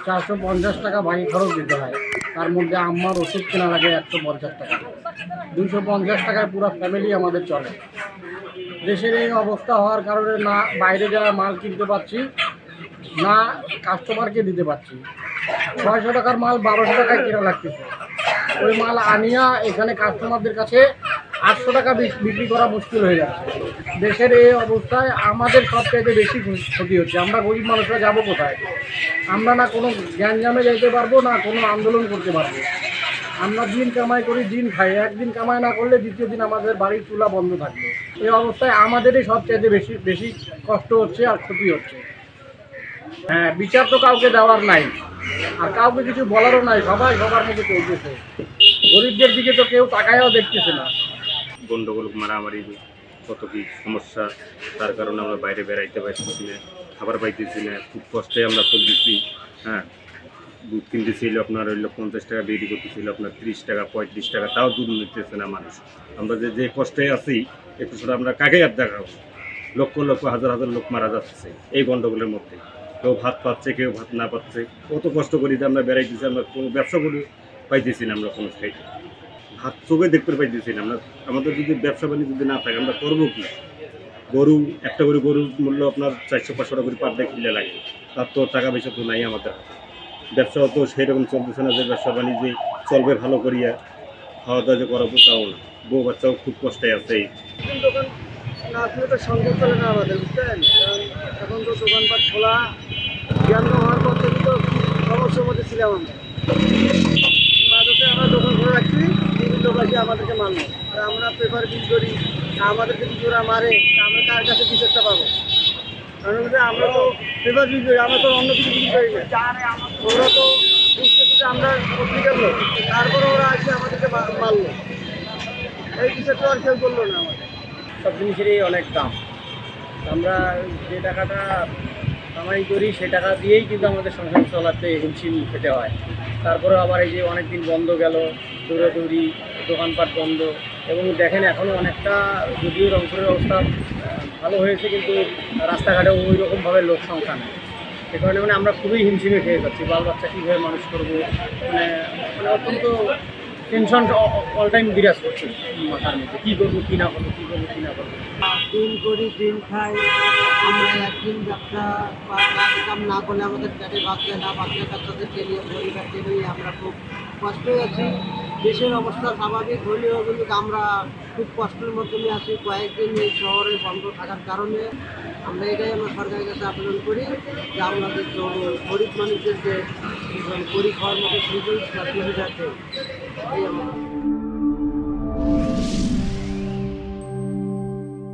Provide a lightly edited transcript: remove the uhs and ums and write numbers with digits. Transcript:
450 টাকা বাড়ি খরচ দিতে হয়। তার মধ্যে আম্মার ওষুধ কেনা লাগে 150 টাকা। 250 টাকায় পুরো ফ্যামিলি আমাদের চলে। দেশের এই অবস্থা হওয়ার কারণে না বাইরে যারা মাল কিনতে পারছি, না কাস্টমারকে দিতে পারছি। 600 টাকার মাল 1200 টাকায় কেনা লাগতেছে। ওই মাল আনিয়া এখানে কাস্টমারদের কাছে 800 টাকা বিক্রি করা মুশকিল হয়ে যাচ্ছে। দেশের এই অবস্থায় আমাদের সবচাইতে বেশি ক্ষতি হচ্ছে। আমরা গরিব মানুষরা যাবো কোথায়? আমরা না কোনো গ্যাঞ্জামে যাইতে পারবো, না কোনো আন্দোলন করতে পারবো। আমরা দিন কামাই করি, দিন খাই। একদিন কামাই না করলে দ্বিতীয় দিন আমাদের বাড়ির চুলা বন্ধ থাকবে। এই অবস্থায় আমাদেরই সবচাইতে বেশি বেশি কষ্ট হচ্ছে আর ক্ষতি হচ্ছে। হ্যাঁ, বিচার তো কাউকে দেওয়ার নাই, আর কাউকে কিছু বলারও নাই। সবাই সবার মধ্যে চলতেছে। গরিবদের দিকে তো কেউ তাকায়ও দেখতেছে না। গন্ডগোল, মারামারি, কত কি সমস্যা, তার কারণে আমরা বাইরে বেড়াইতে পারতেছি না, খাবার পাইতেছি না, খুব কষ্টে আমরা চলতেছি। হ্যাঁ, দুধ কিনতেছিল আপনার হইলো 50 টাকা, বিক্রি করতেছিল আপনার 30 টাকা 35 টাকা, তাও দুধ নিতেছে না মানুষ। আমরা যে কষ্টে আছি, একটু সেটা আমরা কাকে আর দেখাবো? লক্ষ লক্ষ হাজার হাজার লোক মারা যাচ্ছে এই গন্ডগোলের মধ্যে। কেউ ভাত পাচ্ছে, কেউ ভাত না পাচ্ছে। কত কষ্ট করি যে আমরা বেড়াইতেছি, আমরা কোনো ব্যবসা করে পাইতেছি না, আমরা কোনো খাইতে হাত চোখে দেখতে পাইতেছি না। আমরা আমাদের যদি ব্যবসা বাণিজ্য যদি না থাকে, আমরা করবো কি? গরু একটা করে গরুর মূল্য আপনার 400-500 টাকা করে পার ডে কিনলে লাগে, তার তো টাকা পয়সা তো নাই আমাদের হাতে। ব্যবসাও তো সেই রকম চলতেছে না যে ব্যবসা বাণিজ্যে চলবে ভালো করিয়া, খাওয়া দাওয়া যে করাবো তাও না। বউ বাচ্চাও খুব কষ্টে আছে। দোকান না আসলে তো সংযোগ চলে না আমাদের, বুঝলেন? কারণ এখন তো দোকানপাট খোলা জ্ঞান হওয়ার পর থেকে তো সমস্যার মধ্যে ছিলাম আমরা। মাঝে আমরা দোকান খুলে রাখছি, বিভিন্ন লোক আমাদেরকে মানলো। আমরা পেপার বিল করি, আমাদেরকে কিছু ওরা মারে, আমরা কার কাছে কিছু একটা পাবো? কারণ আমরা তো পেপার বিল করি, আমরা তো অন্য কিছু বিল করি না। ওরা তো বুঝতেছে যে আমরা পত্রিকার লোক, তারপরে ওরা আসে আমাদেরকে মারলো। এই বিষয়টা আর কেউ বললো না। আমাদের সব জিনিসেরই অনেক দাম। আমরা যে টাকাটা কামাই করি সে টাকা দিয়েই কিন্তু আমাদের সংসার চলাতে হিমশিম খেতে হয়। তারপরে আবার এই যে অনেক দিন বন্ধ গেল, দৌড়াদৌড়ি, দোকানপাট বন্ধ। এবং দেখেন এখনও অনেকটা, যদিও রংপুরের অবস্থা ভালো হয়েছে, কিন্তু রাস্তাঘাটে ওই রকমভাবে লোক সংখ্যা নেই। সে কারণে আমরা খুবই হিমশিমে খেয়ে যাচ্ছি। বাল বাচ্চা কীভাবে মানুষ করবো, মানে অত্যন্ত টেনশন অল টাইম বিরাজ করছে মাথার মধ্যে। কী করবো, কী না করবো, কী করবো, কী না করবো। দিন করি দিন খাই। আমরা একদিন ব্যবসা বা কাম না করলে আমাদের পেটে বাঁচলে না, বাচ্চা কাচ্চাদেরকে নিয়ে পরিবারকে নিয়ে আমরা খুব কষ্টে আছি। দেশের অবস্থা স্বাভাবিক হলেও কিন্তু আমরা খুব কষ্টের মধ্যে আছি। কয়েকদিন এই শহরে বন্ধ থাকার কারণে আমরা এটাই আমরা সরকারের কাছে আবেদন করি যে আমাদের গরিব মানুষদের যে করি খাওয়ার মতো সুযোগ সুবিধার্থে এই